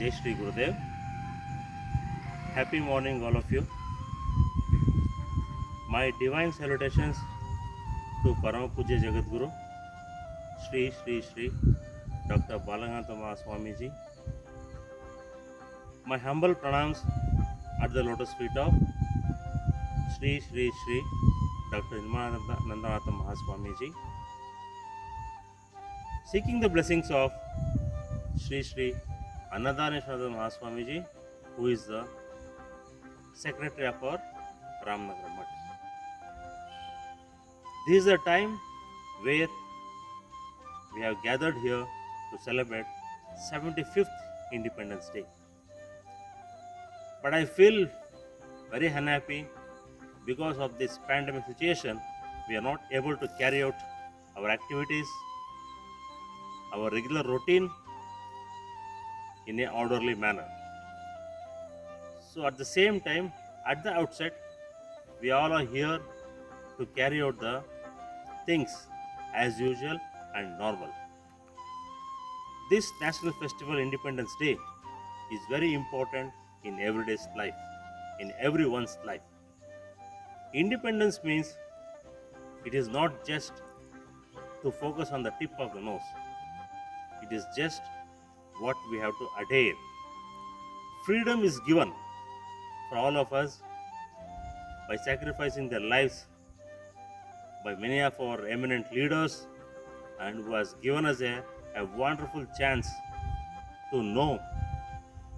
Jai Shri Gurudev. Happy morning, all of you. My divine salutations to Parama Puja Jagadguru, Shri Shri Shri Dr. Balaganta Mahaswami Ji. My humble pranams at the lotus feet of Shri Shri Shri Dr. Nirmananda Nandanatha Mahaswami Ji. Seeking the blessings of Shri Shri Annadaneshwara Mahaswami Ji, who is the secretary of our Ramnagar Mutt. This is a time where we have gathered here to celebrate 75th Independence Day. But I feel very unhappy because of this pandemic situation. We are not able to carry out our activities, our regular routine in an orderly manner. So at the same time, at the outset, we all are here to carry out the things as usual and normal. This national festival, Independence Day, is very important in everyday's life, in everyone's life. Independence means it is not just to focus on the tip of the nose. It is just what we have to adhere. Freedom is given for all of us by sacrificing their lives by many of our eminent leaders, and who has given us a wonderful chance to know,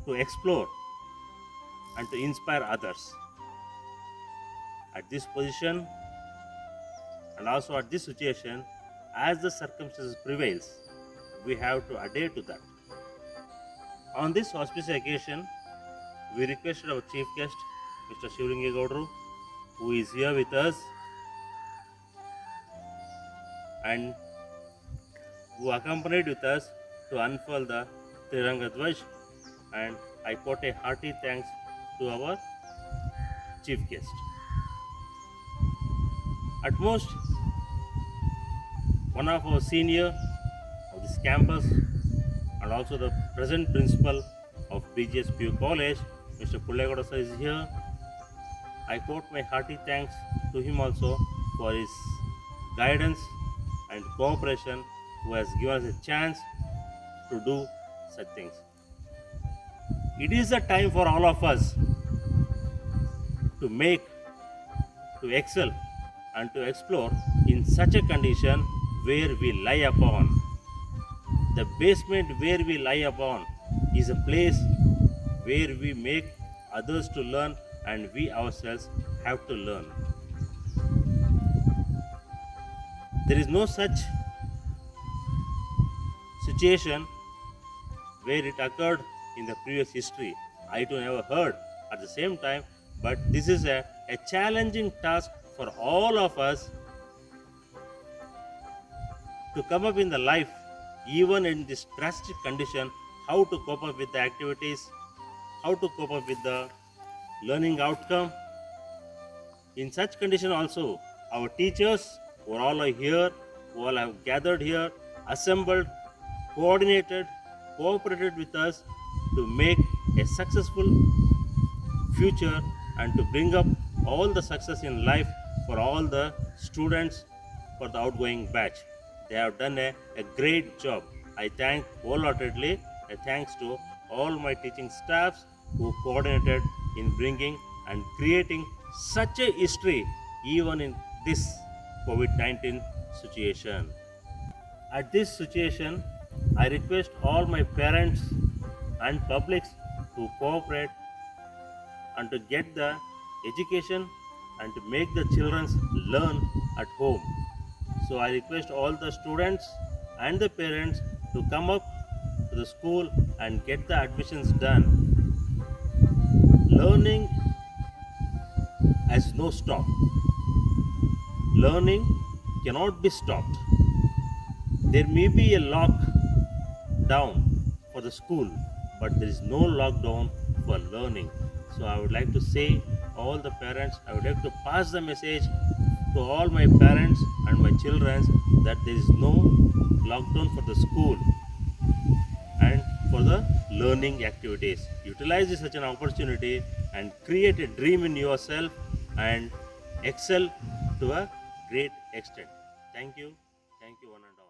to explore, and to inspire others. At this position and also at this situation, as the circumstances prevails, we have to adhere to that. On this auspicious occasion, we requested our chief guest, Mr. Shivalinga Gaudru, who is here with us and who accompanied with us to unfurl the Tiranga Dwaj, and I put a hearty thanks to our chief guest. At most, one of our senior of this campus and also the present principal of BGSPU College, Mr. Pullegoda sir, is here. I quote my hearty thanks to him also for his guidance and cooperation, who has given us a chance to do such things. It is a time for all of us to make, to excel and to explore in such a condition where we lie upon. The basement where we lie upon is a place where we make others to learn and we ourselves have to learn. There is no such situation where it occurred in the previous history. I too never heard at the same time, but this is a challenging task for all of us to come up in the life, even in this drastic condition, how to cope up with the activities, how to cope up with the learning outcome. In such condition also, our teachers who are all here, who all have gathered here, assembled, coordinated, cooperated with us to make a successful future and to bring up all the success in life for all the students, for the outgoing batch. They have done a great job. I thank wholeheartedly. A thanks to all my teaching staffs who coordinated in bringing and creating such a history even in this COVID-19 situation. At this situation, I request all my parents and publics to cooperate and to get the education and to make the children learn at home. So I request all the students and the parents to come up to the school and get the admissions done. Learning has no stop. Learning cannot be stopped. There may be a lockdown for the school, but there is no lockdown for learning. So I would like to say all the parents, I would like to pass the message to all my parents and my children that there is no lockdown for the school. And for the learning activities. Utilize such an opportunity and create a dream in yourself and excel to a great extent. Thank you one and all.